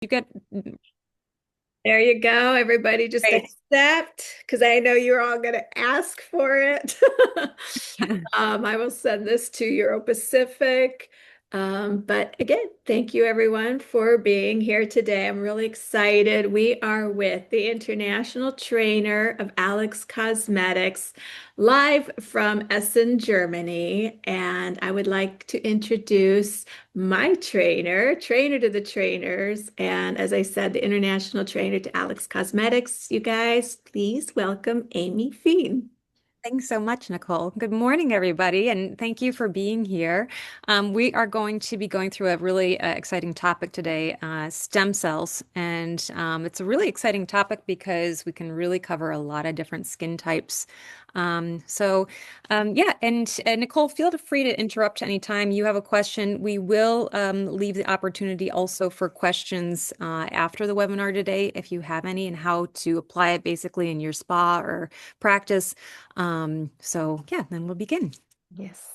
You get There you go. Everybody just great. accept because I know you're all going to ask for it. I will send this to Euro Pacific. But again, thank you everyone for being here today. I'm really excited. We are with the international trainer of Alex Cosmetics, live from Essen, Germany. And I would like to introduce my trainer to the trainers. And as I said, the international trainer to Alex Cosmetics. You guys, please welcome Amy Feen. Thanks so much, Nicole. Good morning, everybody, and thank you for being here. We are going to be going through a really exciting topic today, stem cells. And it's a really exciting topic because we can really cover a lot of different skin types. Yeah, and Nicole, feel free to interrupt anytime you have a question. We will leave the opportunity also for questions after the webinar today, if you have any, and how to apply it basically in your spa or practice. Yeah, then we'll begin. Yes.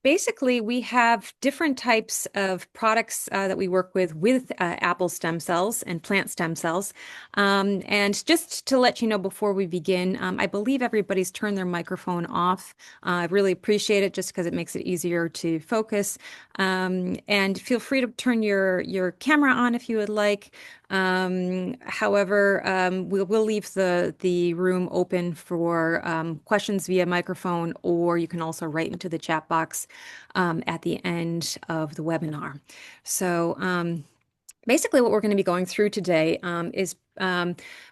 Basically, we have different types of products that we work with apple stem cells and plant stem cells. And just to let you know before we begin, I believe everybody's turned their microphone off. I really appreciate it just because it makes it easier to focus. And feel free to turn your camera on if you would like. However, we'll leave the room open for questions via microphone, or you can also write into the chat box at the end of the webinar. So, basically, what we're going to be going through today is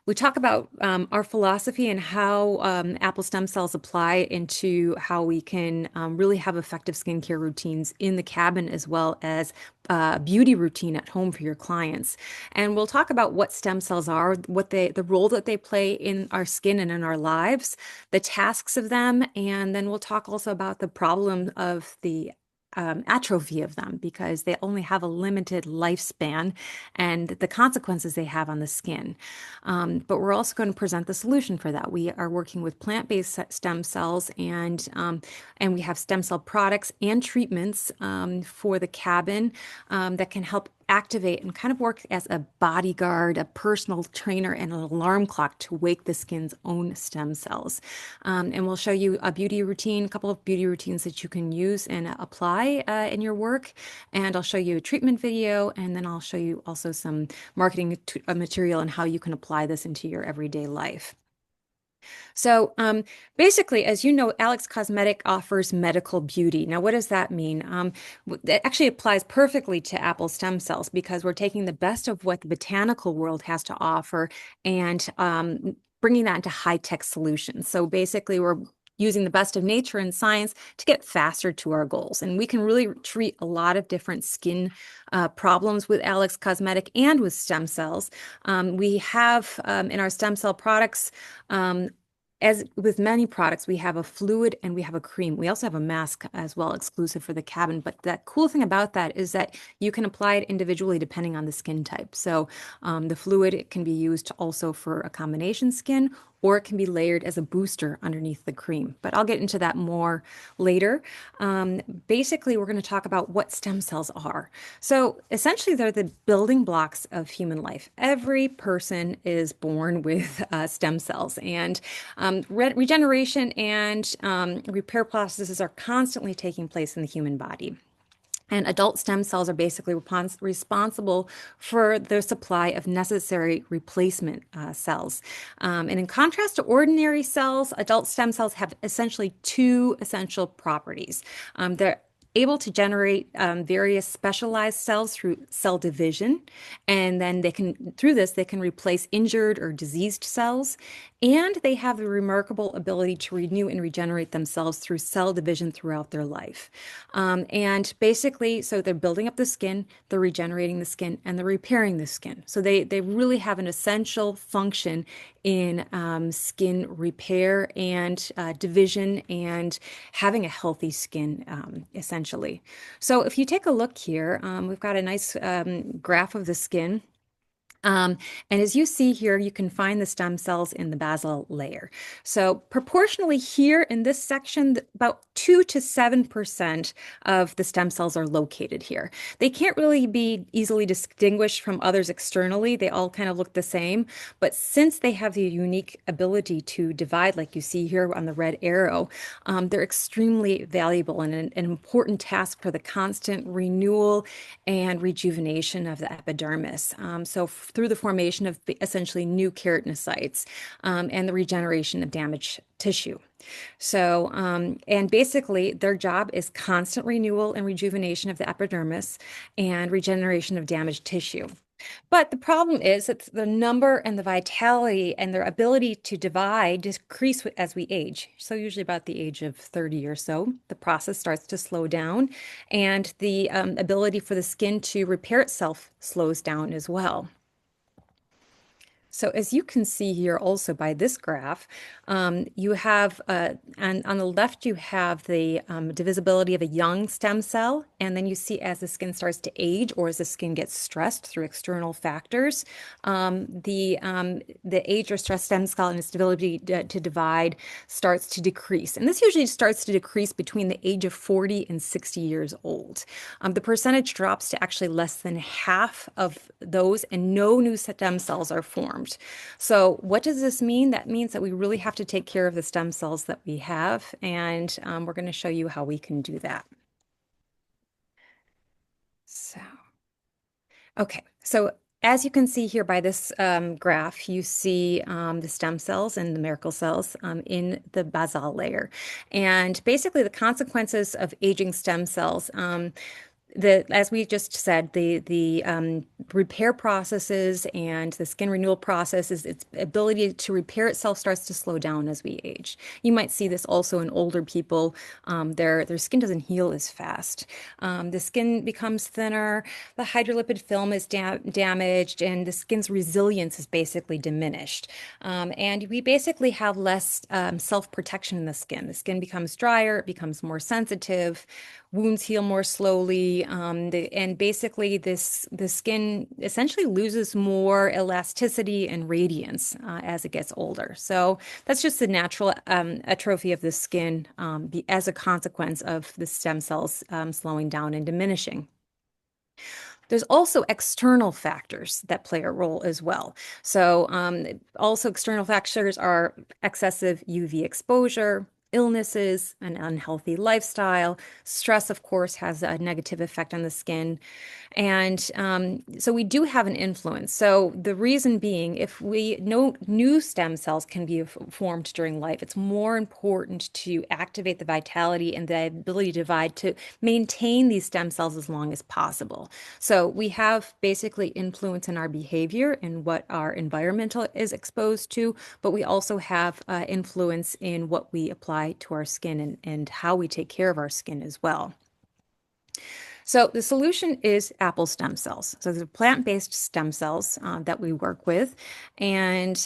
we talk about our philosophy and how apple stem cells apply into how we can really have effective skincare routines in the cabin as well as beauty routine at home for your clients. And we'll talk about what stem cells are, the role that they play in our skin and in our lives, the tasks of them, and then we'll talk also about the problem of the atrophy of them because they only have a limited lifespan and the consequences they have on the skin. But we're also going to present the solution for that. We are working with plant-based stem cells and we have stem cell products and treatments for the cabin that can help activate and kind of work as a bodyguard, a personal trainer, and an alarm clock to wake the skin's own stem cells. And we'll show you a beauty routine, a couple of beauty routines that you can use and apply in your work. And I'll show you a treatment video, and then I'll show you also some marketing material and how you can apply this into your everyday life. Basically, as you know, Alex Cosmetic offers medical beauty. Now, what does that mean? It actually applies perfectly to apple stem cells because we're taking the best of what the botanical world has to offer and bringing that into high-tech solutions. So basically, we're using the best of nature and science to get faster to our goals. And we can really treat a lot of different skin problems with Alex Cosmetic and with stem cells. We have in our stem cell products, as with many products, we have a fluid and we have a cream. We also have a mask as well, exclusive for the cabin. But the cool thing about that is that you can apply it individually depending on the skin type. The fluid can be used also for a combination skin, or it can be layered as a booster underneath the cream. But I'll get into that more later. Basically, we're going to talk about what stem cells are. So essentially, they're the building blocks of human life. Every person is born with stem cells, and regeneration and repair processes are constantly taking place in the human body. And adult stem cells are basically responsible for the supply of necessary replacement cells. And in contrast to ordinary cells, adult stem cells have essentially two essential properties. They're able to generate various specialized cells through cell division, and then through this, they can replace injured or diseased cells. And they have the remarkable ability to renew and regenerate themselves through cell division throughout their life. And basically, so they're building up the skin, they're regenerating the skin, and they're repairing the skin. So they really have an essential function in skin repair and division and having a healthy skin, essentially. So if you take a look here, we've got a nice graph of the skin. Um, and as you see here, you can find the stem cells in the basal layer. So proportionally here in this section, about 2 to 7% of the stem cells are located here. They can't really be easily distinguished from others externally. They all kind of look the same. But since they have the unique ability to divide, like you see here on the red arrow, they're extremely valuable and an important task for the constant renewal and rejuvenation of the epidermis. So through the formation of essentially new keratinocytes and the regeneration of damaged tissue. So, and basically their job is constant renewal and rejuvenation of the epidermis and regeneration of damaged tissue. But the problem is that the number and the vitality and their ability to divide decrease as we age. So usually about the age of 30 or so, the process starts to slow down, and the ability for the skin to repair itself slows down as well. So as you can see here also by this graph, you have, on the left, you have the divisibility of a young stem cell. And then you see as the skin starts to age or as the skin gets stressed through external factors, the age or stress stem cell and its ability to divide starts to decrease. And this usually starts to decrease between the age of 40 and 60 years old. The percentage drops to actually less than half of those, and no new stem cells are formed. So what does this mean? That means that we really have to take care of the stem cells that we have, and we're going to show you how we can do that. So, okay, so as you can see here by this graph, you see the stem cells and the Merkel cells in the basal layer. And basically the consequences of aging stem cells, as we just said, the repair processes and the skin renewal processes, its ability to repair itself starts to slow down as we age. You might see this also in older people. Their skin doesn't heal as fast. The skin becomes thinner, the hydrolipid film is damaged, and the skin's resilience is basically diminished. And we basically have less self-protection in the skin. The skin becomes drier, it becomes more sensitive, wounds heal more slowly, and basically the skin essentially loses more elasticity and radiance as it gets older. So that's just the natural atrophy of the skin as a consequence of the stem cells slowing down and diminishing. There's also external factors that play a role as well. So also external factors are excessive UV exposure, illnesses, an unhealthy lifestyle. Stress, of course, has a negative effect on the skin. And so we do have an influence. So the reason being, if we know new stem cells can be formed during life, it's more important to activate the vitality and the ability to divide to maintain these stem cells as long as possible. So we have basically influence in our behavior and what our environmental is exposed to, but we also have influence in what we apply to our skin and how we take care of our skin as well. So the solution is apple stem cells. So they're plant-based stem cells that we work with. And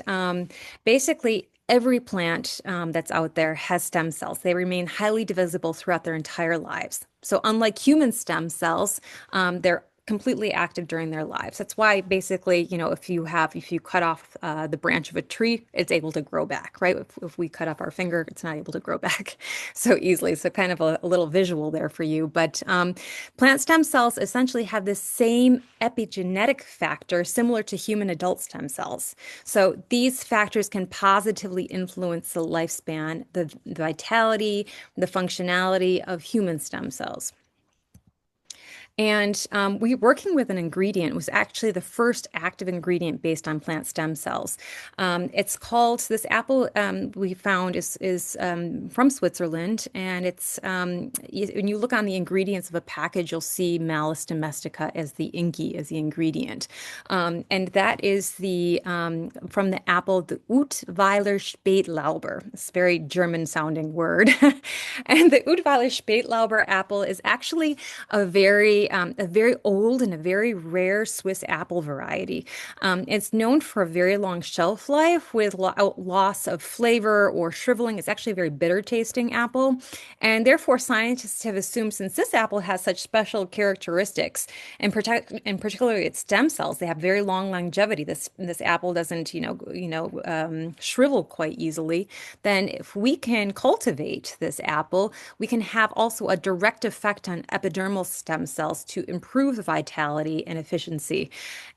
basically, every plant that's out there has stem cells. They remain highly divisible throughout their entire lives. So unlike human stem cells, they're completely active during their lives. That's why basically, if you cut off the branch of a tree, it's able to grow back, right? If we cut off our finger, it's not able to grow back so easily. So kind of a little visual there for you. But plant stem cells essentially have the same epigenetic factor similar to human adult stem cells. So these factors can positively influence the lifespan, the vitality, the functionality of human stem cells. And we working with an ingredient was actually the first active ingredient based on plant stem cells. It's called, this apple we found is from Switzerland, and it's when you look on the ingredients of a package, you'll see Malus domestica as the INCI as the ingredient, and that is the from the apple, the Utweiler Spätlauber. It's a very German sounding word, and the Utweiler Spätlauber apple is actually a very a very old and a very rare Swiss apple variety. It's known for a very long shelf life with loss of flavor or shriveling. It's actually a very bitter tasting apple. And therefore, scientists have assumed since this apple has such special characteristics, and particularly its stem cells, they have very long longevity. This apple doesn't, shrivel quite easily. Then, if we can cultivate this apple, we can have also a direct effect on epidermal stem cells to improve the vitality and efficiency.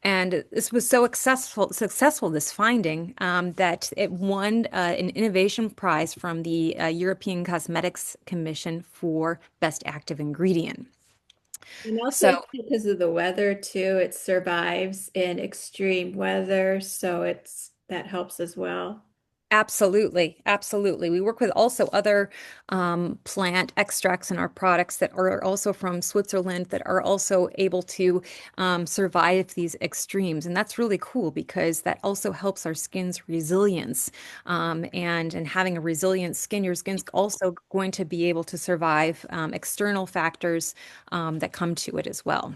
And this was so successful this finding, that it won an innovation prize from the European Cosmetics Commission for Best Active Ingredient. And also So because of the weather too, it survives in extreme weather, so that helps as well. absolutely, absolutely. We work with also other plant extracts in our products that are also from Switzerland that are also able to survive these extremes, and that's really cool because that also helps our skin's resilience. And having a resilient skin, your skin's also going to be able to survive external factors that come to it as well.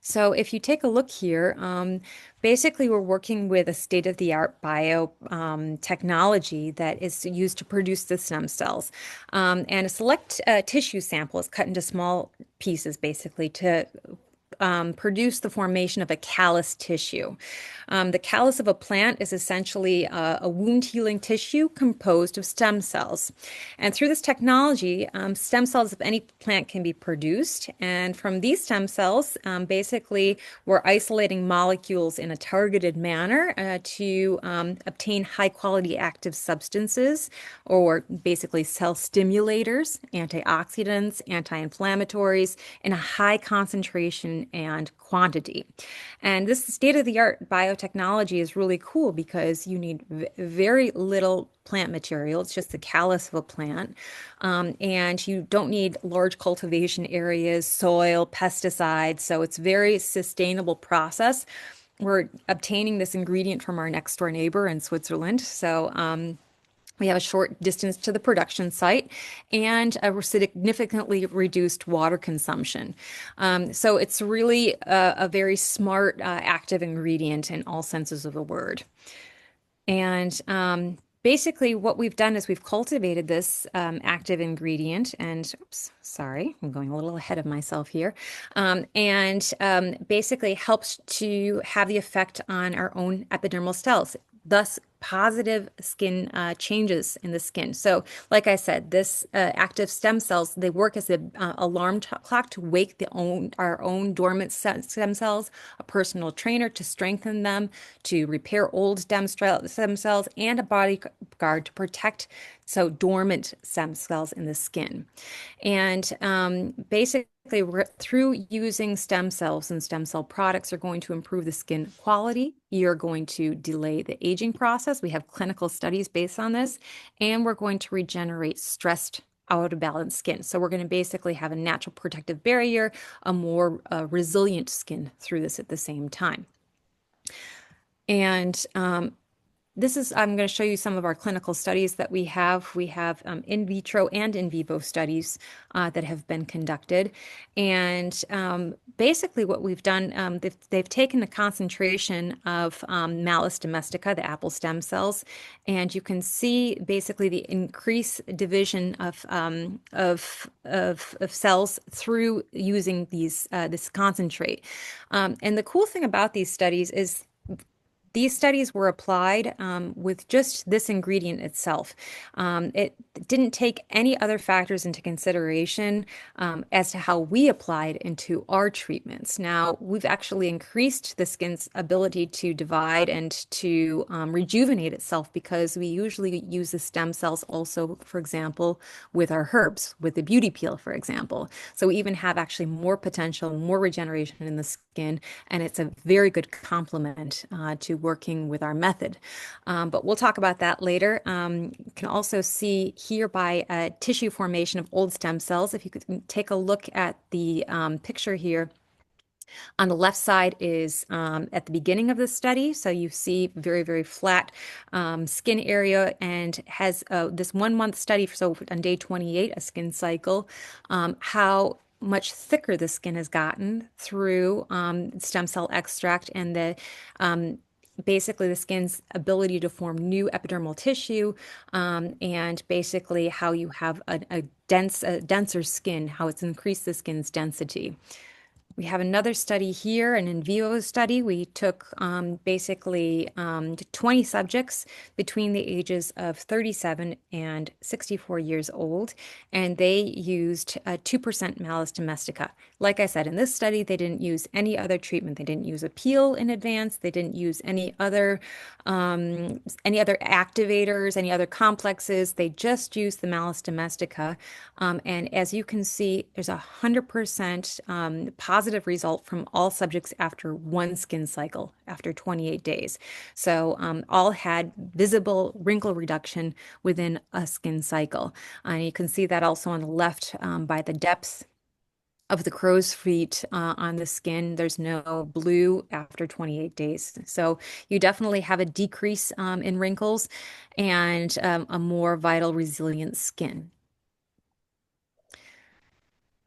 So if you take a look here, basically we're working with a state-of-the-art bio technology that is used to produce the stem cells. And a select tissue sample is cut into small pieces basically to produce the formation of a callus tissue. The callus of a plant is essentially a wound healing tissue composed of stem cells. And through this technology, stem cells of any plant can be produced. And from these stem cells, basically, we're isolating molecules in a targeted manner to obtain high quality active substances, or basically cell stimulators, antioxidants, anti inflammatories, in a high concentration and quantity. And this state-of-the-art biotechnology is really cool because you need very little plant material. It's just the callus of a plant. And you don't need large cultivation areas, soil, pesticides. So it's a very sustainable process. We're obtaining this ingredient from our next door neighbor in Switzerland. So we have a short distance to the production site and a significantly reduced water consumption. So it's really a very smart active ingredient in all senses of the word. And basically, what we've done is we've cultivated this active ingredient, and oops, sorry, I'm going a little ahead of myself here, and basically helps to have the effect on our own epidermal cells, thus positive skin changes in the skin. So, like I said, this active stem cells, they work as an alarm clock to wake our own dormant stem cells, a personal trainer to strengthen them, to repair old stem cells, and a bodyguard to protect dormant stem cells in the skin. And basically, through using stem cells and stem cell products are going to improve the skin quality. You're going to delay the aging process. We have clinical studies based on this, and we're going to regenerate stressed, out of balance skin. So we're going to basically have a natural protective barrier, a more resilient skin through this at the same time. And I'm going to show you some of our clinical studies that we have. We have in vitro and in vivo studies that have been conducted. And basically what we've done, they've taken the concentration of Malus domestica, the apple stem cells, and you can see basically the increased division of cells through using this concentrate. And the cool thing about these studies is these studies were applied with just this ingredient itself. It didn't take any other factors into consideration as to how we applied into our treatments. Now, we've actually increased the skin's ability to divide and to rejuvenate itself because we usually use the stem cells also, for example, with our herbs, with the beauty peel, for example. So we even have actually more potential, more regeneration in the skin, and it's a very good complement to working with our method. But we'll talk about that later. You can also see here by tissue formation of old stem cells. If you could take a look at the picture here. On the left side is at the beginning of the study. So you see very, very flat skin area and has this 1 month study. So on day 28, a skin cycle, how much thicker the skin has gotten through stem cell extract and the basically the skin's ability to form new epidermal tissue, and basically how you have a denser skin, how it's increased the skin's density. We have another study here, an in vivo study. We took basically 20 subjects between the ages of 37 and 64 years old, and they used 2% Malus domestica. Like I said, in this study, they didn't use any other treatment. They didn't use a peel in advance. They didn't use any other activators, any other complexes. They just used the Malus domestica. And as you can see, there's 100% positive result from all subjects after one skin cycle, after 28 days. So all had visible wrinkle reduction within a skin cycle. And you can see that also on the left by the depth of the crow's feet on the skin. There's no blue after 28 days. So you definitely have a decrease in wrinkles and a more vital, resilient skin.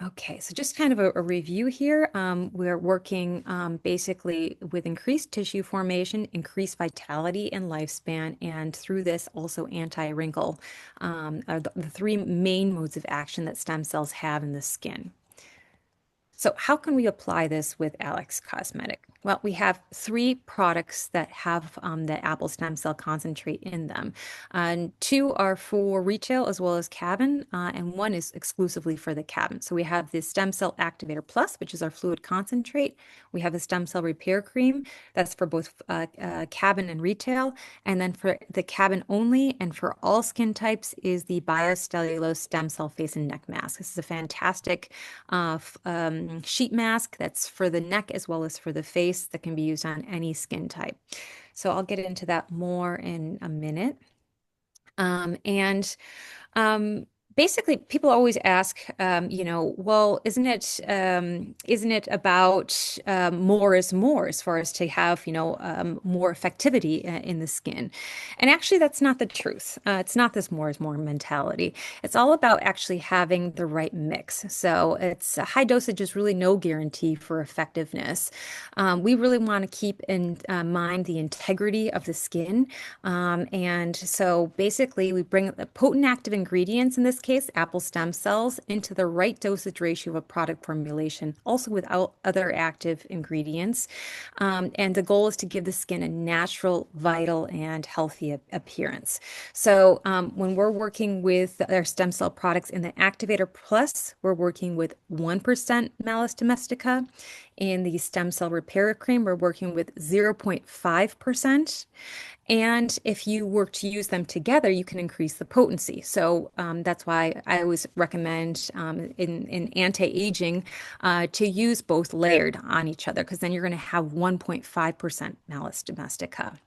Okay, so just kind of a review here. We're working basically with increased tissue formation, increased vitality and lifespan, and through this also anti-wrinkle are the three main modes of action that stem cells have in the skin. So how can we apply this with Alex Cosmetic? Well, we have three products that have the apple stem cell concentrate in them. And two are for retail as well as cabin, and one is exclusively for the cabin. So we have the Stem Cell Activator Plus, which is our fluid concentrate. We have the Stem Cell Repair Cream, that's for both cabin and retail. And then for the cabin only and for all skin types is the Biocellulose Stem Cell Face and Neck Mask. This is a fantastic sheet mask that's for the neck as well as for the face that can be used on any skin type. So I'll get into that more in a minute. And basically, people always ask, well, isn't it about more is more as far as to have, more effectivity in the skin? And actually, that's not the truth. It's not this more is more mentality. It's all about actually having the right mix. So it's high dosage is really no guarantee for effectiveness. We really want to keep in mind the integrity of the skin. And so basically, we bring the potent active ingredients, in this case, apple stem cells, into the right dosage ratio of product formulation, also without other active ingredients. And the goal is to give the skin a natural, vital, and healthy appearance. So when we're working with our stem cell products in the Activator Plus, we're working with 1% Malus domestica. In the Stem Cell Repair Cream, we're working with 0.5%. And if you were to use them together, you can increase the potency. So that's why I always recommend in anti-aging to use both layered on each other, because then you're going to have 1.5% Malus domestica.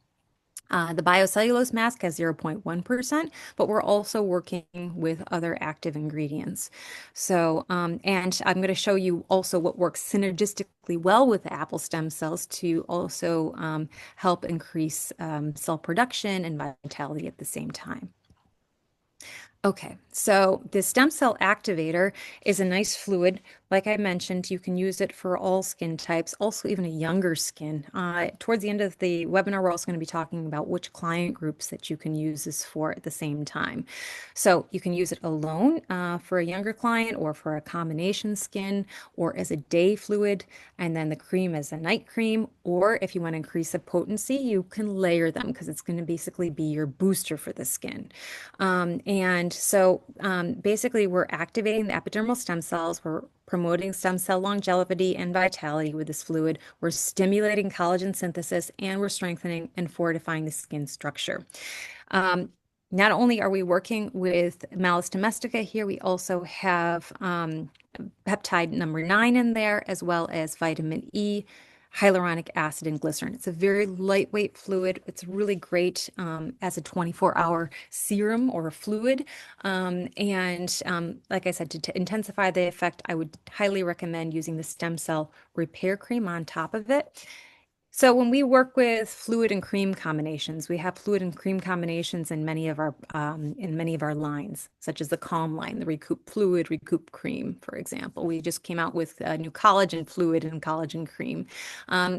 The biocellulose mask has 0.1%, but we're also working with other active ingredients. So, and I'm going to show you also what works synergistically well with the apple stem cells to also help increase cell production and vitality at the same time. Okay, so the stem cell activator is a nice fluid. Like I mentioned, you can use it for all skin types, also even a younger skin. Towards the end of the webinar, we're also going to be talking about which client groups that you can use this for at the same time. So you can use it alone for a younger client or for a combination skin or as a day fluid, and then the cream as a night cream. Or if you want to increase the potency, you can layer them because it's going to basically be your booster for the skin. And so basically, we're activating the epidermal stem cells. We're promoting stem cell longevity and vitality with this fluid. We're stimulating collagen synthesis, and we're strengthening and fortifying the skin structure. Not only are we working with Malus domestica here, we also have peptide number 9 in there, as well as vitamin E, hyaluronic acid, and glycerin. It's a very lightweight fluid. It's really great as a 24-hour serum or a fluid. Like I said, to intensify the effect, I would highly recommend using the stem cell repair cream on top of it. So when we work with fluid and cream combinations, we have fluid and cream combinations in many of our lines, such as the Calm line, the Recoup Fluid, Recoup Cream, for example. We just came out with a new collagen fluid and collagen cream.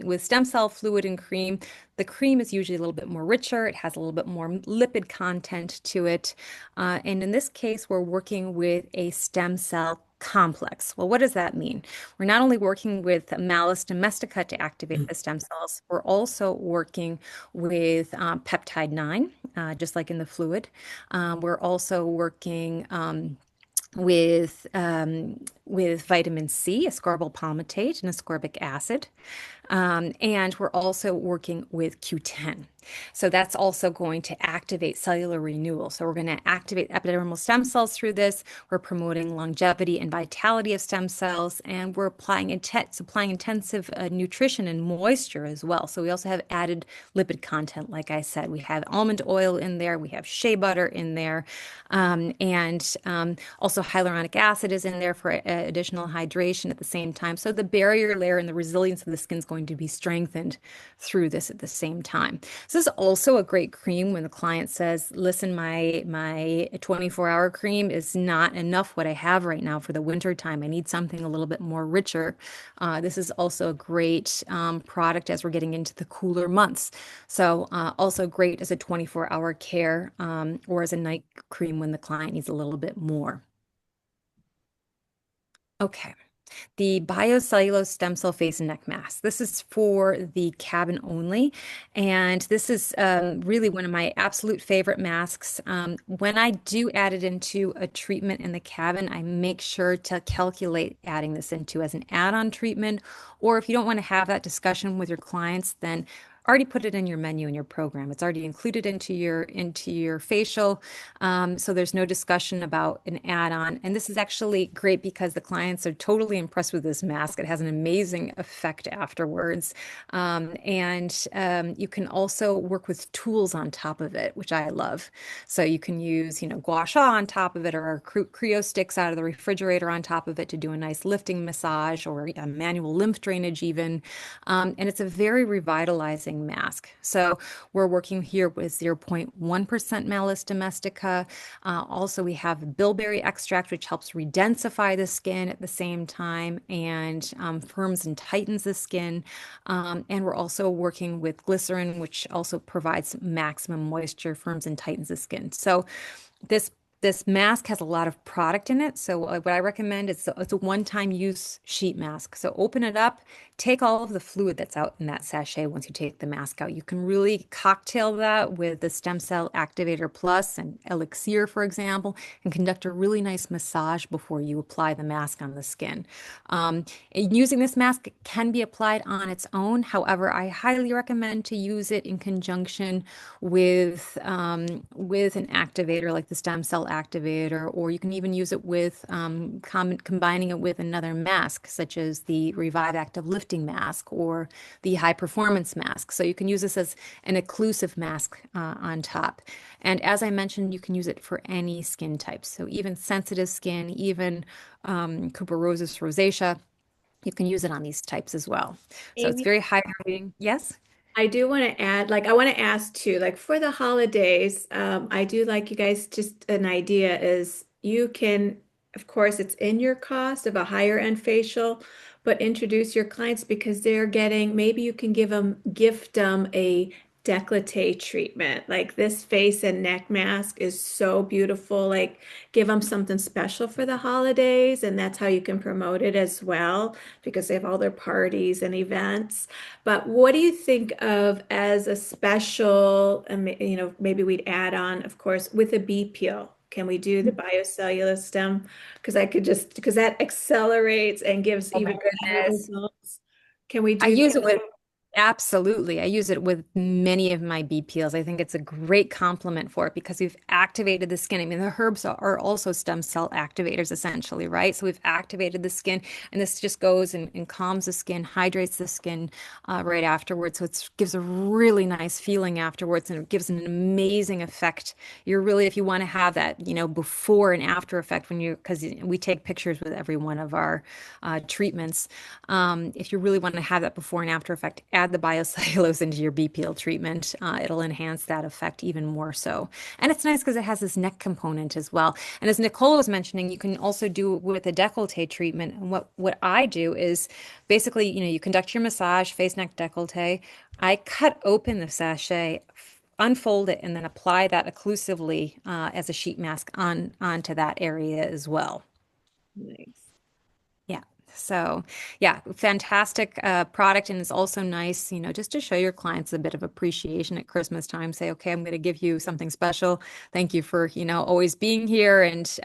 With stem cell fluid and cream, the cream is usually a little bit more richer. It has a little bit more lipid content to it. And in this case, we're working with a stem cell complex. Well, what does that mean? We're not only working with Malus domestica to activate the stem cells, we're also working with peptide 9, just like in the fluid. We're also working with vitamin C, ascorbyl palmitate, and ascorbic acid. And we're also working with Q10. So that's also going to activate cellular renewal. So we're going to activate epidermal stem cells through this. We're promoting longevity and vitality of stem cells, and we're supplying intensive nutrition and moisture as well. So we also have added lipid content, like I said. We have almond oil in there. We have shea butter in there. And also hyaluronic acid is in there for additional hydration at the same time. So the barrier layer and the resilience of the skin is going to be strengthened through this at the same time. So this is also a great cream when the client says, listen, my 24-hour cream is not enough what I have right now for the winter time. I need something a little bit more richer. This is also a great product as we're getting into the cooler months. So also great as a 24-hour care or as a night cream when the client needs a little bit more. Okay. The biocellulose stem cell face and neck mask. This is for the cabin only, and this is really one of my absolute favorite masks. When I do add it into a treatment in the cabin, I make sure to calculate adding this into as an add-on treatment, or if you don't want to have that discussion with your clients, then already put it in your menu in your program. It's already included into your facial, so there's no discussion about an add-on. And this is actually great because the clients are totally impressed with this mask. It has an amazing effect afterwards, and you can also work with tools on top of it, which I love. So you can use, gua sha on top of it, or Creo sticks out of the refrigerator on top of it to do a nice lifting massage, or a manual lymph drainage even. And it's a very revitalizing mask. So we're working here with 0.1% Malus domestica. Also, we have bilberry extract, which helps redensify the skin at the same time and firms and tightens the skin. And we're also working with glycerin, which also provides maximum moisture, firms and tightens the skin. So this mask has a lot of product in it. So what I recommend is it's a one-time use sheet mask. So open it up, take all of the fluid that's out in that sachet once you take the mask out. You can really cocktail that with the Stem Cell Activator Plus and Elixir, for example, and conduct a really nice massage before you apply the mask on the skin. Using this mask can be applied on its own. However, I highly recommend to use it in conjunction with an activator like the Stem Cell Activator, or you can even use it with combining it with another mask, such as the Revive Active Lifting Mask or the High Performance Mask. So you can use this as an occlusive mask on top. And as I mentioned, you can use it for any skin type. So even sensitive skin, even Cooperosis rosacea, you can use it on these types as well. So it's Amy, very hydrating. Yes? I do want to add, I want to ask too, for the holidays, I do like you guys, just an idea is you can, of course, it's in your cost of a higher end facial, but introduce your clients because they're getting, maybe you can gift them a décolleté treatment. Like this face and neck mask is so beautiful. Like give them something special for the holidays, and that's how you can promote it as well because they have all their parties and events. But what do you think of as a special, maybe we'd add on, of course, with a bee peel? Can we do the biocellulose stem? Because that accelerates and gives Oh my even better goodness. results. Can we I do use that? it with Absolutely. I use it with many of my bee peels. I think it's a great complement for it because we've activated the skin. I mean, the herbs are also stem cell activators, essentially, right? So we've activated the skin, and this just goes and calms the skin, hydrates the skin right afterwards. So it gives a really nice feeling afterwards, and it gives an amazing effect. You're really, if you want to have that, before and after effect because we take pictures with every one of our treatments. If you really want to have that before and after effect, add add the biocellulose into your B-peel treatment, it'll enhance that effect even more so. And it's nice because it has this neck component as well. And as Nicole was mentioning, you can also do it with a décolleté treatment. And what I do is basically, you conduct your massage, face, neck, décolleté. I cut open the sachet, unfold it, and then apply that occlusively as a sheet mask onto that area as well. Nice. Yeah. So, yeah, fantastic product. And it's also nice, just to show your clients a bit of appreciation at Christmas time. Say, okay, I'm going to give you something special. Thank you for, always being here and,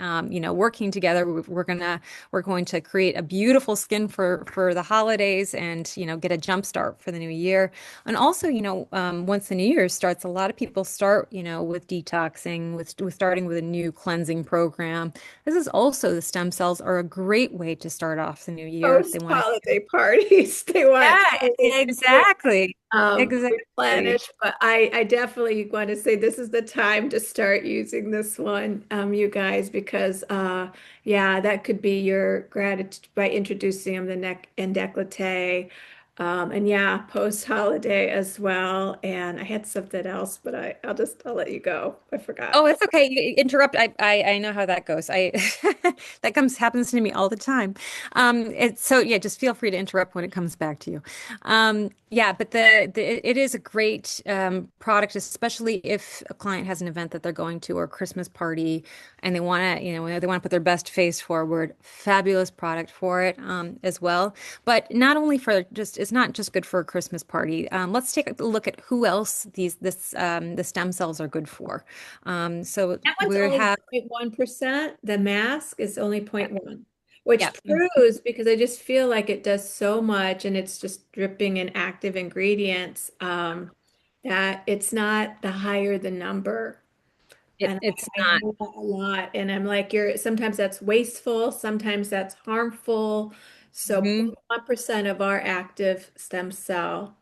working together. We're going to create a beautiful skin for the holidays and, get a jump start for the new year. And also, once the new year starts, a lot of people start, with detoxing, with starting with a new cleansing program. This is also the stem cells are a great way to start off the new year if they want to. Post-holiday parties. They want Yeah, exactly. Exactly. replenish, but I definitely want to say this is the time to start using this one, you guys, because yeah, that could be your gratitude by introducing them the neck and décolleté. And yeah, post-holiday as well. And I had something else, but I'll let you go. I forgot. Oh, it's okay. You interrupt. I know how that goes. I that comes happens to me all the time. It's so yeah, just feel free to interrupt when it comes back to you. Yeah, but it is a great product, especially if a client has an event that they're going to or a Christmas party and they want to, they want to put their best face forward. Fabulous product for it as well. But not only for just it's not just good for a Christmas party. Let's take a look at who else the stem cells are good for. So That one's we only have, 0.1%. The mask is only 0.1, which yeah. proves because I just feel like it does so much and it's just dripping in active ingredients that it's not the higher the number. And It's I not. hear that a lot. And I'm like, sometimes that's wasteful, sometimes that's harmful. So Mhm. 0.1% of our active stem cell.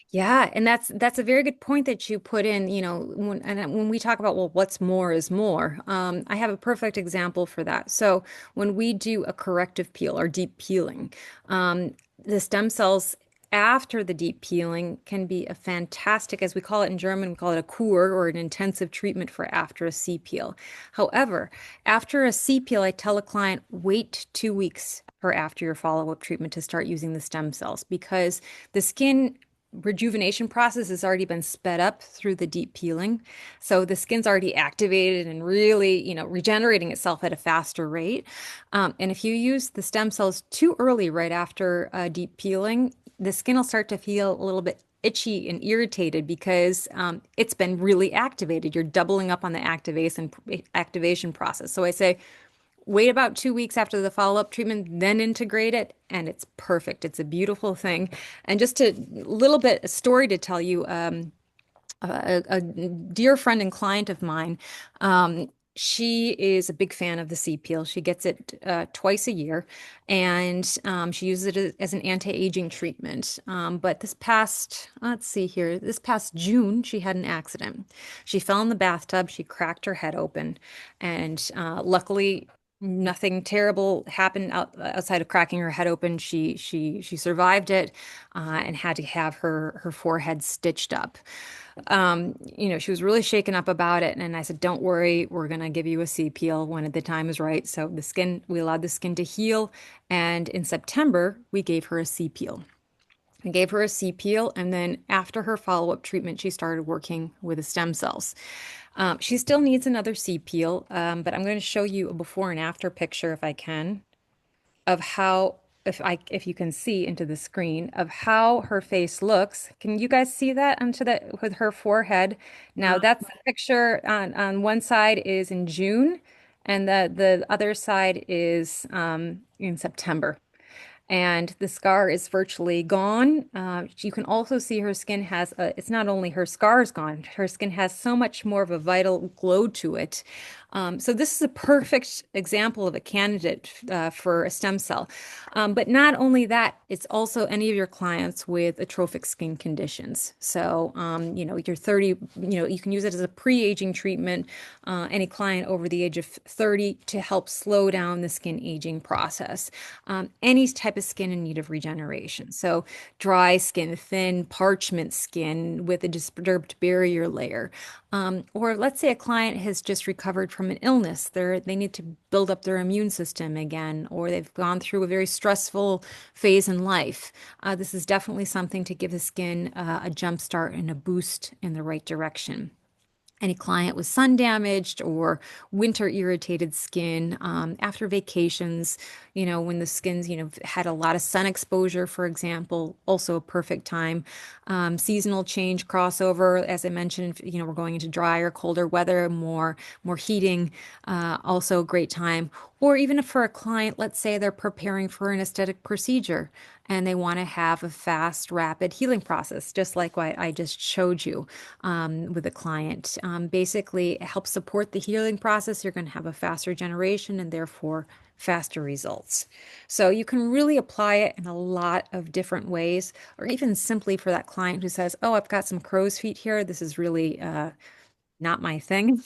Yeah, and that's a very good point that you put in, when we talk about, well, what's more is more. I have a perfect example for that. So when we do a corrective peel or deep peeling, the stem cells after the deep peeling can be a fantastic, as we call it in German, we call it a Kur or an intensive treatment for after a C peel. However, after a C peel, I tell a client, wait 2 weeks for after your follow-up treatment to start using the stem cells because the skin rejuvenation process has already been sped up through the deep peeling. So the skin's already activated and really, regenerating itself at a faster rate. And if you use the stem cells too early, right after deep peeling, the skin will start to feel a little bit itchy and irritated because it's been really activated. You're doubling up on the activation process. So I say, wait about 2 weeks after the follow-up treatment, then integrate it, and it's perfect. It's a beautiful thing. And just a little bit a story to tell you, a dear friend and client of mine, she is a big fan of the sea peel. She gets it twice a year, and she uses it as an anti-aging treatment. But let's see here, this past June, she had an accident. She fell in the bathtub. She cracked her head open, and luckily, nothing terrible happened outside of cracking her head open. She survived it and had to have her forehead stitched up. She was really shaken up about it. And I said, don't worry, we're going to give you a C peel when the time is right. So we allowed the skin to heal. And in September, we gave her a C peel. I gave her a C peel. And then after her follow-up treatment, she started working with the stem cells. She still needs another C peel, but I'm going to show you a before and after picture if I can of how if you can see into the screen of how her face looks. Can you guys see that onto the with her forehead? Now Uh, that's the picture on one side is in June and the other side is in September. And the scar is virtually gone. You can also see her skin it's not only her scar is gone, her skin has so much more of a vital glow to it. So this is a perfect example of a candidate for a stem cell. But not only that, it's also any of your clients with atrophic skin conditions. So, you're 30, you can use it as a pre-aging treatment, any client over the age of 30 to help slow down the skin aging process. Any type type of skin in need of regeneration. So dry skin, thin parchment skin with a disturbed barrier layer. Or let's say a client has just recovered from an illness. They need to build up their immune system again, or they've gone through a very stressful phase in life. This is definitely something to give the skin a jump start and a boost in the right direction. Any client with sun damaged or winter irritated skin after vacations, when the skin's, had a lot of sun exposure, for example, also a perfect time. Seasonal change crossover, as I mentioned, we're going into drier, colder weather, more heating, also a great time. Or even if for a client, let's say they're preparing for an aesthetic procedure and they want to have a fast, rapid healing process, just like what I just showed you with a client. Basically, it helps support the healing process. You're going to have a faster generation and therefore faster results. So you can really apply it in a lot of different ways, or even simply for that client who says, "Oh, I've got some crow's feet here. This is really not my thing."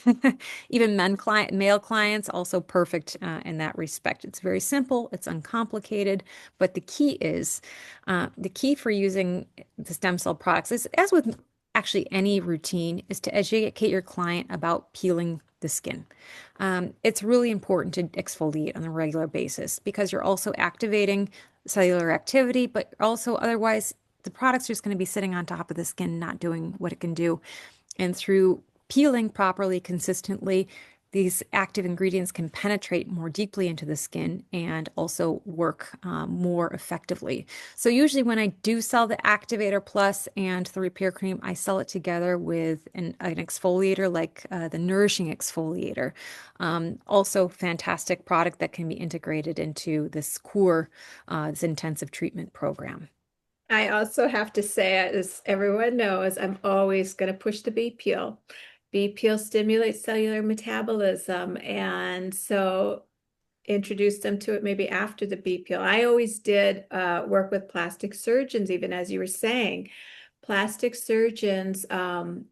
Even male clients, also perfect in that respect. It's very simple, it's uncomplicated, but the key for using the stem cell products is, as with actually any routine, is to educate your client about peeling the skin. It's really important to exfoliate on a regular basis because you're also activating cellular activity, but also otherwise the product's just going to be sitting on top of the skin, not doing what it can do. And through peeling properly, consistently, these active ingredients can penetrate more deeply into the skin and also work more effectively. So usually when I do sell the Activator Plus and the Repair Cream, I sell it together with an exfoliator like the Nourishing Exfoliator. Also fantastic product that can be integrated into this core, this intensive treatment program. I also have to say, as everyone knows, I'm always going to push the bee peel. Bee peel stimulates cellular metabolism, and so introduce them to it maybe after the bee peel. I always did work with plastic surgeons, even as you were saying. Plastic surgeons,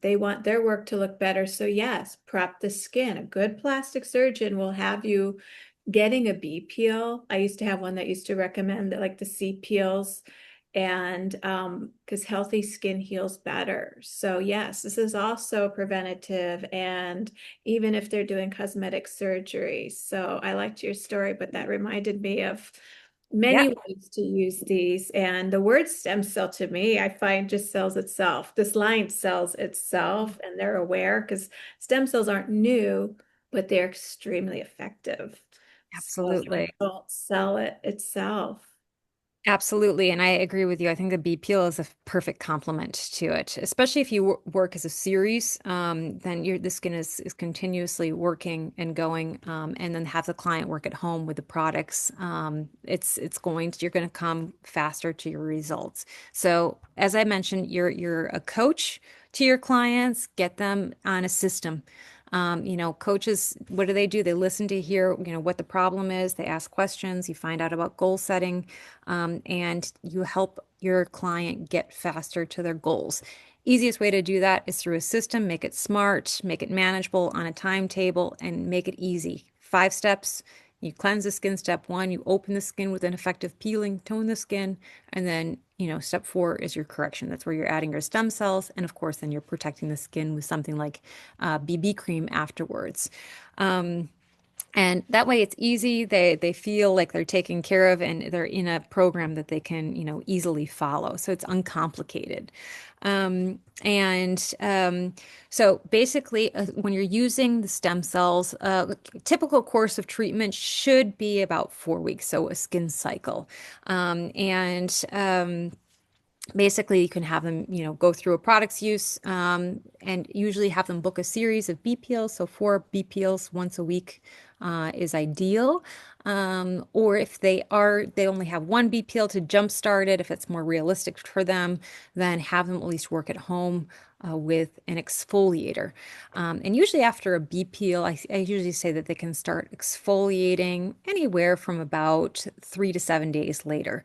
they want their work to look better. So yes, prep the skin. A good plastic surgeon will have you getting a bee peel. I used to have one that used to recommend that, like the C peels, and because healthy skin heals better. So yes, this is also preventative, and even if they're doing cosmetic surgery. So I liked your story, but that reminded me of Yeah, many ways to use these. And the word stem cell to me, I find just sells itself. This line sells itself, and they're aware because stem cells aren't new, but they're extremely effective. So absolutely. don't sell it itself. Absolutely. And I agree with you. I think the bee peel is a perfect complement to it, especially if you work as a series, then the skin is continuously working and going, and then have the client work at home with the products. You're going to come faster to your results. So as I mentioned, you're a coach to your clients, get them on a system. Coaches, what do? They listen to hear, what the problem is. They ask questions. You find out about goal setting, and you help your client get faster to their goals. Easiest way to do that is through a system. Make it smart, make it manageable on a timetable, and make it easy. 5 steps. You cleanse the skin, step 1. You open the skin with an effective peeling, tone the skin, and then, step 4 is your correction. That's where you're adding your stem cells. And of course, then you're protecting the skin with something like BB cream afterwards. And that way it's easy. They feel like they're taken care of and they're in a program that they can, easily follow. So it's uncomplicated. And so basically, when you're using the stem cells, typical course of treatment should be about 4 weeks, so a skin cycle. And basically you can have them go through a product's use, and usually have them book a series of BPLs, so 4 BPLs once a week is ideal. Or if they only have one BPL to jumpstart it, if it's more realistic for them, then have them at least work at home with an exfoliator. And usually after a BPL, I usually say that they can start exfoliating anywhere from about 3 to 7 days later,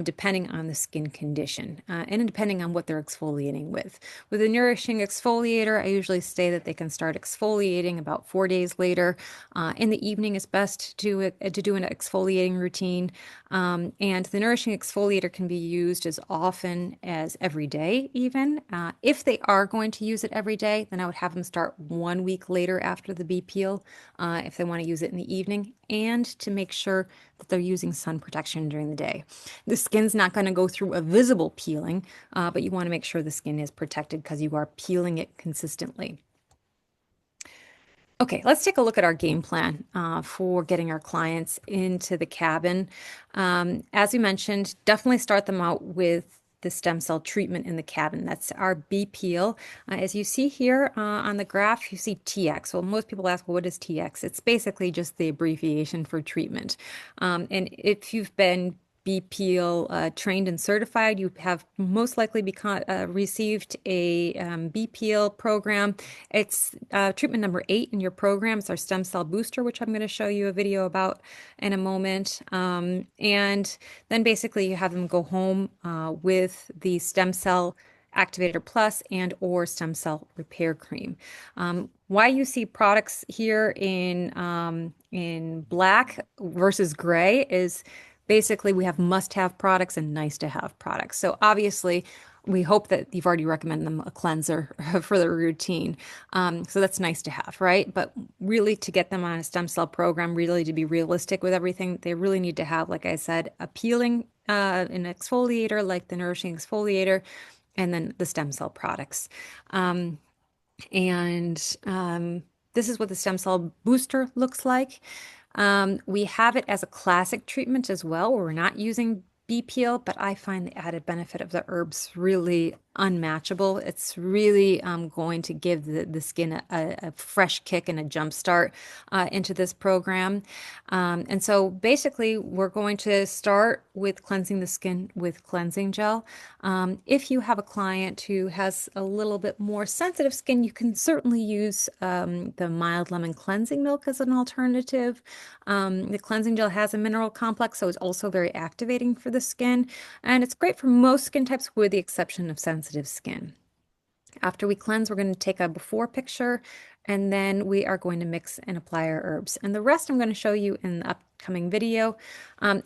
depending on the skin condition, and depending on what they're exfoliating with. With a nourishing exfoliator, I usually say that they can start exfoliating about 4 days later. In the evening is best to do an exfoliating routine. And the nourishing exfoliator can be used as often as every day, even. If they are going to use it every day, then I would have them start 1 week later after the bee peel, if they want to use it in the evening, and to make sure that they're using sun protection during the day. The skin's not going to go through a visible peeling, but you want to make sure the skin is protected because you are peeling it consistently. Okay, let's take a look at our game plan for getting our clients into the cabin. As we mentioned, definitely start them out with the stem cell treatment in the cabin. That's our bee peel. As you see here on the graph, you see TX. Well, most people ask, well, what is TX? It's basically just the abbreviation for treatment. And if you've been bee peel trained and certified, you have most likely received a bee peel program. It's treatment number 8 in your program. It's our stem cell booster, which I'm going to show you a video about in a moment. And then basically you have them go home with the stem cell activator plus and or stem cell repair cream. Why you see products here in black versus gray is basically we have must-have products and nice-to-have products. So obviously, we hope that you've already recommended them a cleanser for their routine. So that's nice to have, right? But really, to get them on a stem cell program, really to be realistic with everything, they really need to have, like I said, a peeling, an exfoliator like the nourishing exfoliator, and then the stem cell products. And this is what the stem cell booster looks like. We have it as a classic treatment as well, where we're not using bee peel, but I find the added benefit of the herbs really unmatchable. It's really going to give the skin a fresh kick and a jump start into this program. And so basically, we're going to start with cleansing the skin with cleansing gel. If you have a client who has a little bit more sensitive skin, you can certainly use the mild lemon cleansing milk as an alternative. The cleansing gel has a mineral complex, so it's also very activating for the skin, and it's great for most skin types with the exception of sensitive skin. After we cleanse, we're going to take a before picture, and then we are going to mix and apply our herbs. And the rest I'm going to show you in the upcoming video.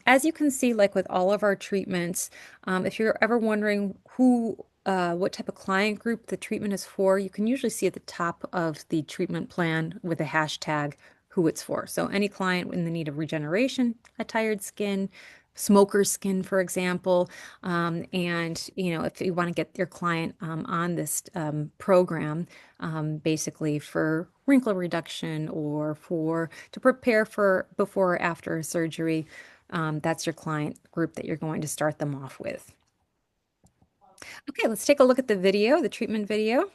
As you can see, like with all of our treatments, if you're ever wondering what type of client group the treatment is for, you can usually see at the top of the treatment plan with a hashtag who it's for. So any client in the need of regeneration, a tired skin, smoker skin, for example. And, if you want to get your client on this program, basically for wrinkle reduction or to prepare for before or after surgery, that's your client group that you're going to start them off with. Okay, let's take a look at the video, the treatment video.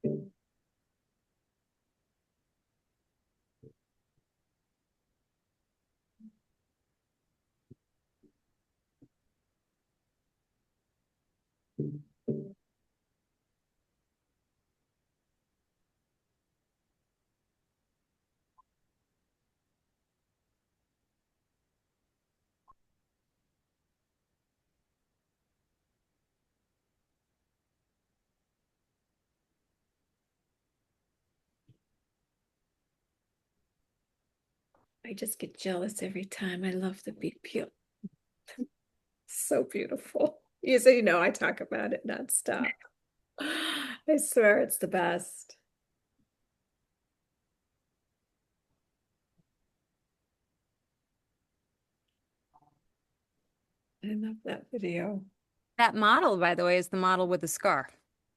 I just get jealous every time. I love the beet peel. So beautiful. You know, I talk about it nonstop. I swear it's the best. I love that video. That model, by the way, is the model with the scar.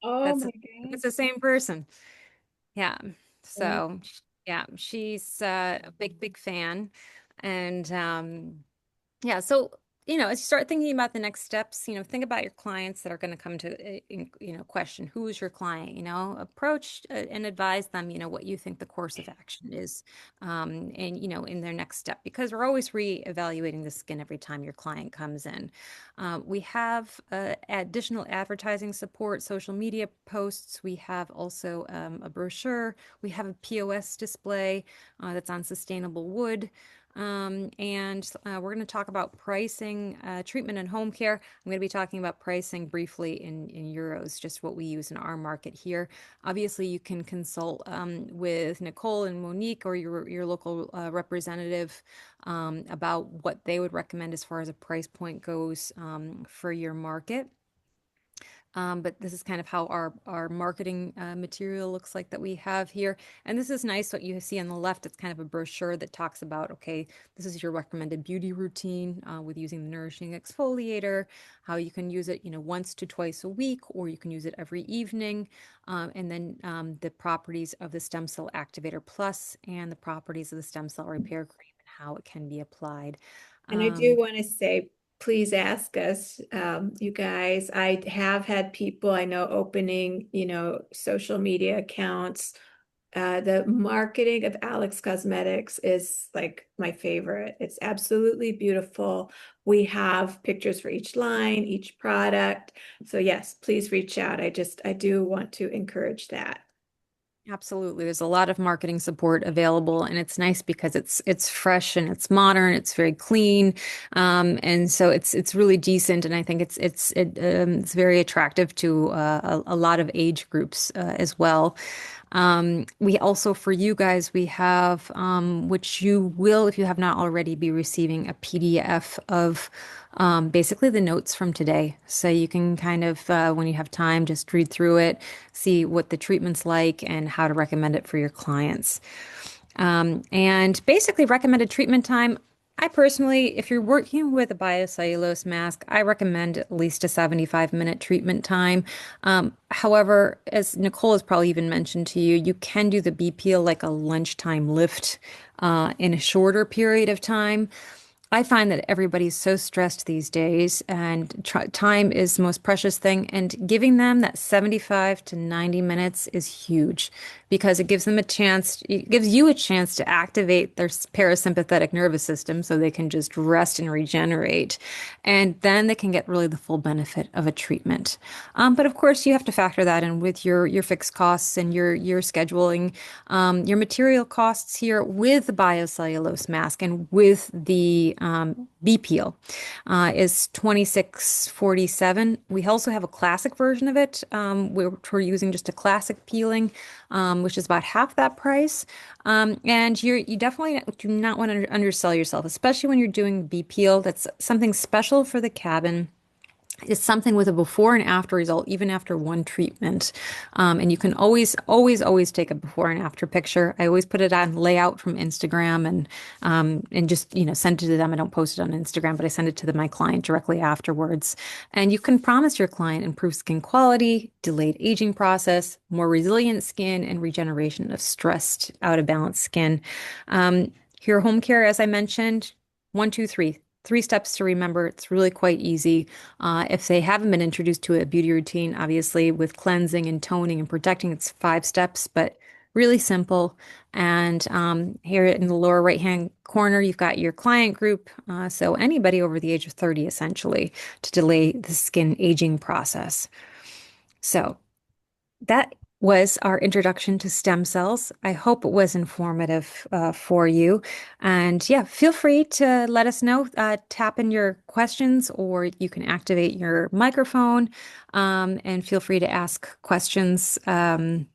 Oh That's my it's gosh. the same person. Yeah. Wow. So, yeah, she's a big fan. And yeah, so as you start thinking about the next steps, think about your clients that are going to come to, question who's your client, approach and advise them, what you think the course of action is, and in their next step, because we're always re-evaluating the skin every time your client comes in. We have additional advertising support, social media posts. We have also a brochure. We have a POS display that's on sustainable wood. And we're going to talk about pricing, treatment and home care. I'm going to be talking about pricing briefly in euros, just what we use in our market here. Obviously, you can consult with Nicole and Monique or your local representative about what they would recommend as far as a price point goes for your market. But this is kind of how our marketing material looks like that we have here. And this is nice. What you see on the left, it's kind of a brochure that talks about, okay, this is your recommended beauty routine with using the nourishing exfoliator, how you can use it, once to twice a week, or you can use it every evening. And then the properties of the stem cell activator plus and the properties of the stem cell repair cream and how it can be applied. And I do Um, want to say, please ask us, you guys. I have had people I know opening, social media accounts. The marketing of Alex Cosmetics is like my favorite. It's absolutely beautiful. We have pictures for each line, each product. So yes, please reach out. I do want to encourage that. Absolutely. There's a lot of marketing support available, and it's nice because it's fresh and it's modern, it's very clean. And so it's really decent, and I think it's very attractive to a lot of age groups as well. We also, for you guys, we have, which you will, if you have not already, be receiving a PDF of basically the notes from today. So you can kind of, when you have time, just read through it, see what the treatment's like, and how to recommend it for your clients. And basically, recommended treatment time. I personally, if you're working with a biocellulose mask, I recommend at least a 75-minute treatment time. However, as Nicole has probably even mentioned to you, you can do the BPL like a lunchtime lift in a shorter period of time. I find that everybody's so stressed these days, and time is the most precious thing. And giving them that 75 to 90 minutes is huge because it gives them a chance, it gives you a chance to activate their parasympathetic nervous system so they can just rest and regenerate. And then they can get really the full benefit of a treatment. But of course, you have to factor that in with your fixed costs and your scheduling, your material costs here with the biocellulose mask and with the B-peel is 26.47. We also have a classic version of it. We're using just a classic peeling, which is about half that price. And you definitely do not want to undersell yourself, especially when you're doing B-peel. That's something special for the cabin. It's something with a before and after result, even after one treatment. And you can always take a before and after picture. I always put it on layout from Instagram and just, send it to them. I don't post it on Instagram, but I send it to my client directly afterwards. And you can promise your client improved skin quality, delayed aging process, more resilient skin, and regeneration of stressed, out of balance skin. Your home care, as I mentioned, one, two, three. three steps to remember. It's really quite easy. If they haven't been introduced to a beauty routine, obviously with cleansing and toning and protecting, it's 5 steps, but really simple. And here in the lower right-hand corner, you've got your client group. So anybody over the age of 30, essentially, to delay the skin aging process. So that was our introduction to stem cells. I hope it was informative for you. And yeah, feel free to let us know. Tap in your questions, or you can activate your microphone and feel free to ask questions and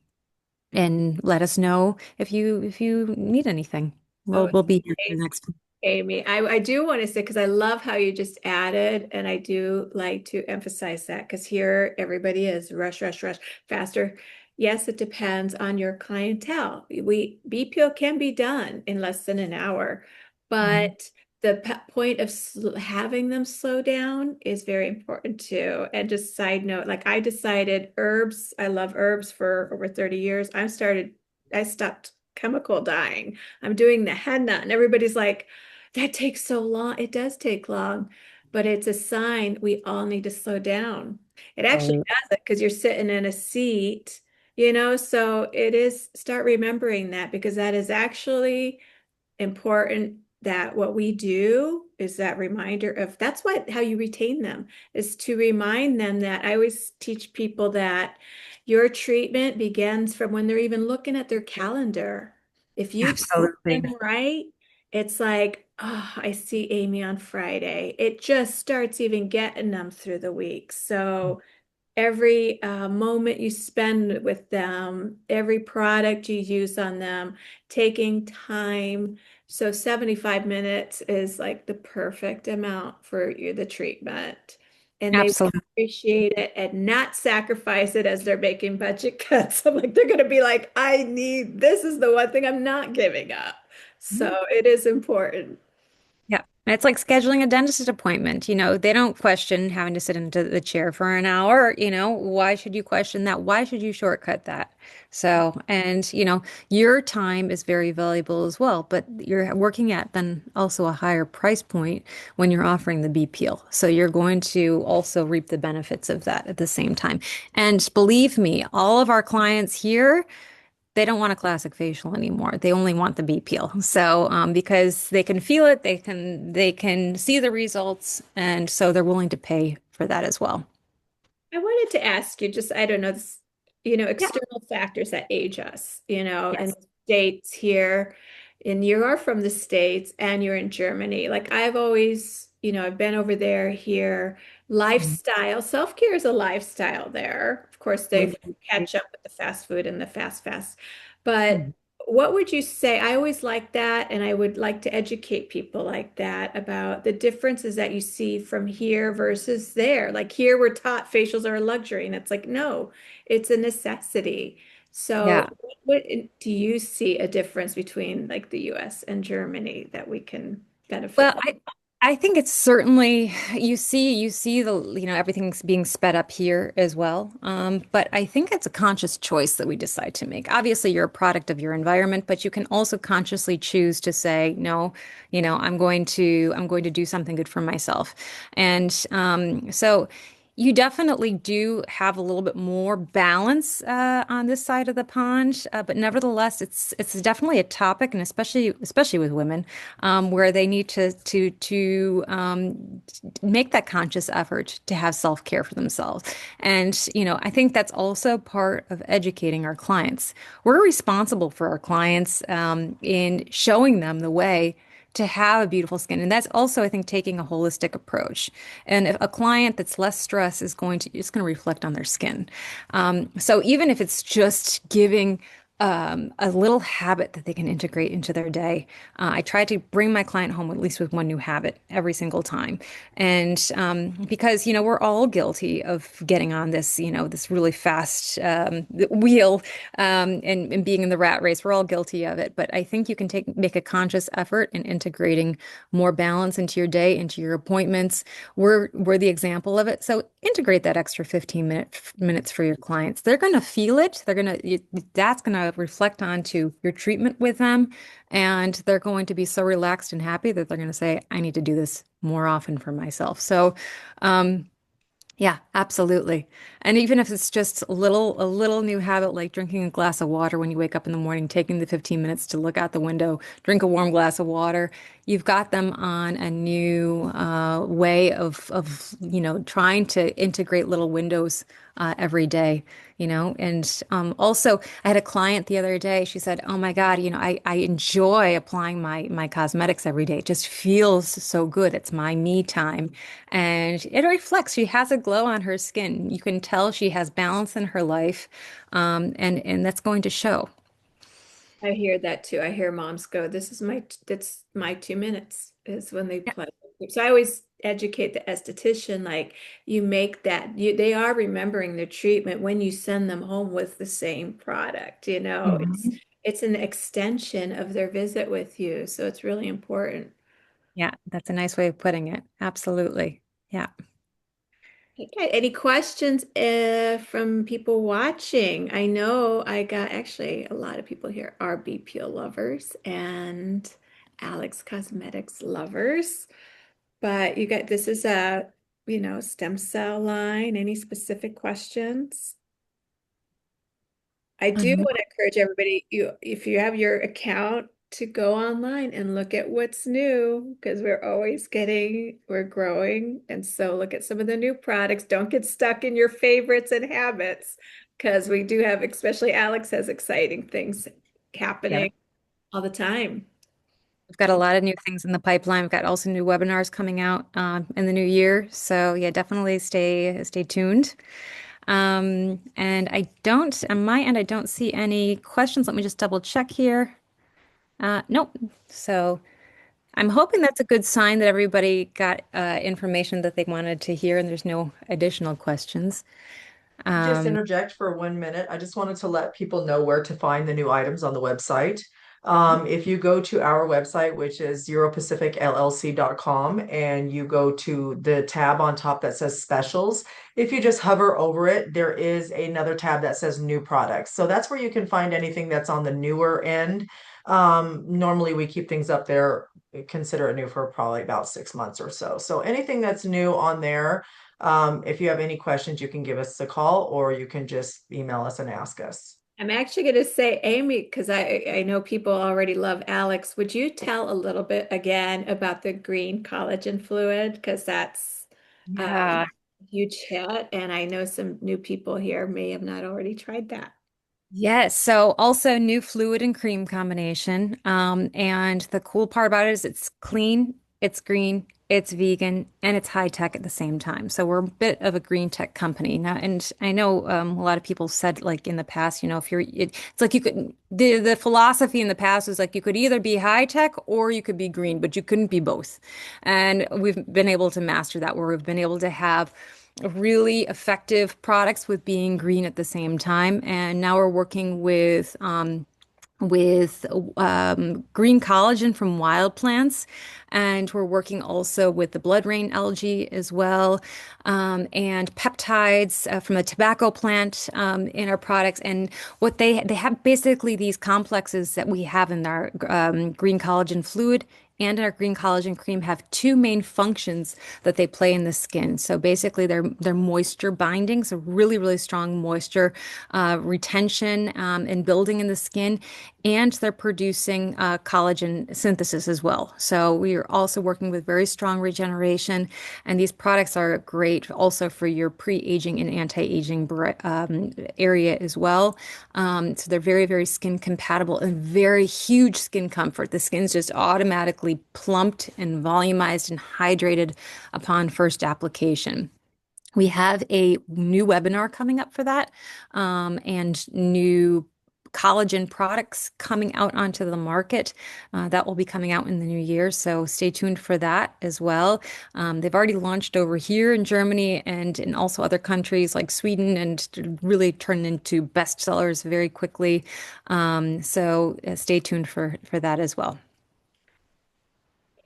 let us know if you need anything. Oh, We'll be here for the next. Amy, I do want to say, because I love how you just added, and I do like to emphasize that because here everybody is rush, rush, rush, faster. Yes, it depends on your clientele. BPO can be done in less than an hour, Mhm. but the point of having them slow down is very important too. And just side note, like I decided herbs, I love herbs for over 30 years. I stopped chemical dyeing. I'm doing the henna, and everybody's like, that takes so long. It does take long, but it's a sign we all need to slow down. It actually Right. does it because you're sitting in a seat, so it is start remembering that because that is actually important that what we do is that reminder of that's what how you retain them is to remind them that I always teach people that your treatment begins from when they're even looking at their calendar. If you time Absolutely. them right, it's like, oh, I see Amy on Friday. It just starts even getting them through the week. So every moment you spend with them, every product you use on them, taking time. So 75 minutes is like the perfect amount for you, the treatment. And they Absolutely. appreciate it and not sacrifice it as they're making budget cuts. I'm like, they're going to be like, this is the one thing I'm not giving up. So it is important. Yeah. It's like scheduling a dentist appointment. They don't question having to sit into the chair for an hour. Why should you question that? Why should you shortcut that? So, and your time is very valuable as well, but you're working at then also a higher price point when you're offering the BPL. So you're going to also reap the benefits of that at the same time. And believe me, all of our clients here, they don't want a classic facial anymore. They only want the B peel. So because they can feel it, they can see the results, and so they're willing to pay for that as well. I wanted to ask you just, I don't know, Yeah. external factors that age us, in Yes. the States here, and you are from the States and you're in Germany. Like I've always, I've been over there here. Mhm. Lifestyle, self-care is a lifestyle there. Of course, they've Absolutely. catch up with the fast food and the fast. But Mhm. what would you say? I always like that, and I would like to educate people like that about the differences that you see from here versus there. Like here, we're taught facials are a luxury, and it's like, no, it's a necessity. Yeah. So, what do you see a difference between like the US and Germany that we can benefit Well, from? I think it's certainly you see the everything's being sped up here as well. But I think it's a conscious choice that we decide to make. Obviously, you're a product of your environment, but you can also consciously choose to say, no, I'm going to do something good for myself. And so you definitely do have a little bit more balance on this side of the pond, but nevertheless, it's definitely a topic, and especially with women, where they need to make that conscious effort to have self-care for themselves. And I think that's also part of educating our clients. We're responsible for our clients in showing them the way to have a beautiful skin. And that's also, I think, taking a holistic approach. And if a client that's less stressed it's going to reflect on their skin. So even if it's just giving a little habit that they can integrate into their day. I try to bring my client home at least with one new habit every single time. And because, we're all guilty of getting on this really fast wheel and being in the rat race. We're all guilty of it. But I think you can make a conscious effort in integrating more balance into your day, into your appointments. We're the example of it. So integrate that extra 15 minutes for your clients. They're going to feel it. That's going to reflect onto your treatment with them, and they're going to be so relaxed and happy that they're going to say, I need to do this more often for myself. So, um, yeah, absolutely. And even if it's just a little new habit like drinking a glass of water when you wake up in the morning, taking the 15 minutes to look out the window, drink a warm glass of water, you've got them on a new way of trying to integrate little windows every day, And also, I had a client the other day. She said, "Oh my God, I enjoy applying my cosmetics every day. It just feels so good. It's my me time." And it reflects. She has a glow on her skin. You can tell she has balance in her life, and that's going to show. I hear that too. I hear moms go, that's my 2 minutes is when they Yeah. play. So I always educate the esthetician, like you make they are remembering their treatment when you send them home with the same product, Mhm. it's an extension of their visit with you. So it's really important. Yeah, that's a nice way of putting it. Absolutely. Yeah. Okay, any questions from people watching? I know I got actually a lot of people here are BPO lovers and Alex Cosmetics lovers, but you got this is a, stem cell line. Any specific questions? I do Um, want to encourage everybody, if you have your account, to go online and look at what's new because we're growing. And so look at some of the new products. Don't get stuck in your favorites and habits because we do have, especially Alex has exciting things yeah, happening all the time. we've got a lot of new things in the pipeline. We've got also new webinars coming out in the new year. So yeah, definitely stay tuned. And on my end, I don't see any questions. Let me just double check here. Nope. So I'm hoping that's a good sign that everybody got information that they wanted to hear and there's no additional questions. Just Um, interject for 1 minute. I just wanted to let people know where to find the new items on the website. If you go to our website, which is europacificllc.com, and you go to the tab on top that says specials, if you just hover over it, there is another tab that says new products. So that's where you can find anything that's on the newer end. Normally we keep things up there, consider it new for probably about 6 months or so. So anything that's new on there, if you have any questions, you can give us a call or you can just email us and ask us. I'm actually going to say, Amy, because I know people already love Alex. Would you tell a little bit again about the green collagen fluid? Because that's a yeah. huge hit, and I know some new people here may have not already tried that. Yes, so also new fluid and cream combination. And the cool part about it is it's clean, it's green, it's vegan, and it's high tech at the same time. So we're a bit of a green tech company now. And I know a lot of people said like in the past, if it's like you could the philosophy in the past was like you could either be high tech or you could be green, but you couldn't be both. And we've been able to master that where we've been able to have really effective products with being green at the same time. And now we're working with green collagen from wild plants, and we're working also with the blood rain algae as well, and peptides from a tobacco plant in our products. And what they have basically these complexes that we have in our green collagen fluid and our green collagen cream have two main functions that they play in the skin. So basically, they're moisture binding, so really strong moisture retention and building in the skin, and they're producing collagen synthesis as well. So we are also working with very strong regeneration, and these products are great also for your pre-aging and anti-aging area as well. So they're very skin compatible and very huge skin comfort. The skin's just automatically plumped and volumized and hydrated upon first application. We have a new webinar coming up for that, and new collagen products coming out onto the market. That will be coming out in the new year, so stay tuned for that as well. They've already launched over here in Germany and in also other countries like Sweden and really turned into bestsellers very quickly. So stay tuned for that as well.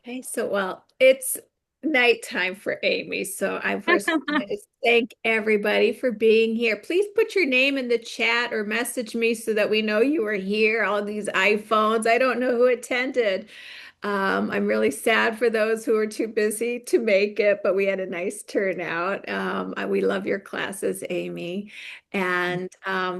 Okay, so well, it's nighttime for Amy. So I first wanted to thank everybody for being here. Please put your name in the chat or message me so that we know you were here. All these iPhones. I don't know who attended. I'm really sad for those who were too busy to make it, but we had a nice turnout. We love your classes, Amy. And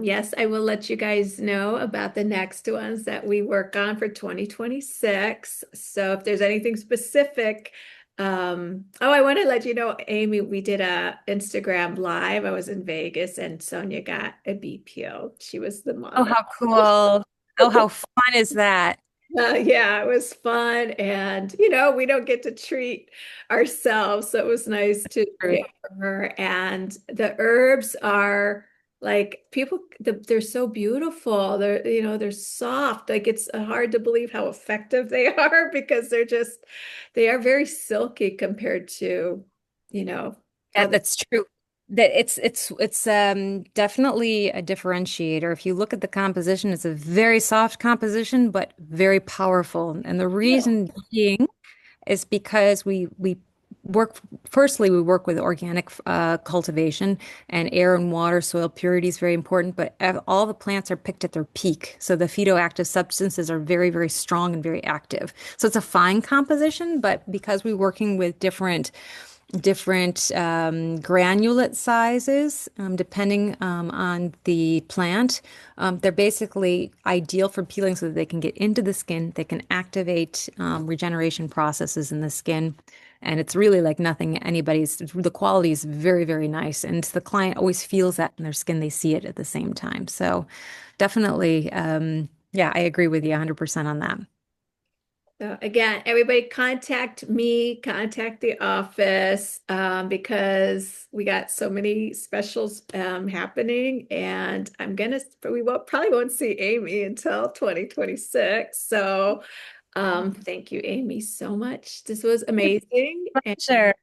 yes, I will let you guys know about the next ones that we work on for 2026. So if there's anything specific, oh, I want to let you know, Amy, we did a Instagram live. I was in Vegas and Sonia got a BPO. She was the Oh, model. how cool. Oh, how fun is that? Yeah, it was fun. And, we don't get to treat ourselves. So it was nice to True. get her. And the herbs are like they're so beautiful. They're soft. Like it's hard to believe how effective they are because they are very silky compared to, you know, Yeah, other. that's true. That it's definitely a differentiator. If you look at the composition, it's a very soft composition, but very powerful. And the Yeah. reason being is because we work firstly we work with organic cultivation, and air and water soil purity is very important, but all the plants are picked at their peak, so the phytoactive substances are very, very strong and very active. So it's a fine composition, but because we're working with different granulate sizes, depending on the plant. They're basically ideal for peeling so that they can get into the skin. They can activate regeneration processes in the skin. And it's really like nothing the quality is very, very nice. And the client always feels that in their skin. They see it at the same time. So definitely, yeah, I agree with you 100% on that. So again, everybody contact me, contact the office, because we got so many specials happening, and probably won't see Amy until 2026. So thank you, Amy, so much. This was amazing. And Sure.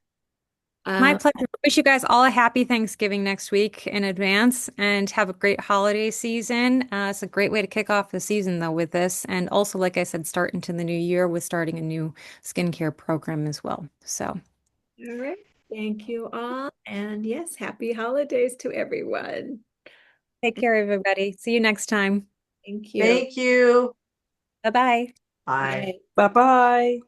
My uh, pleasure. Wish you guys all a happy Thanksgiving next week in advance and have a great holiday season. It's a great way to kick off the season, though, with this. And also, like I said, start into the new year with starting a new skincare program as well. So all right, thank you all. And yes, happy holidays to everyone. take care, everybody. See you next time. Thank you. Thank you. Bye bye. Bye. Bye. Bye bye.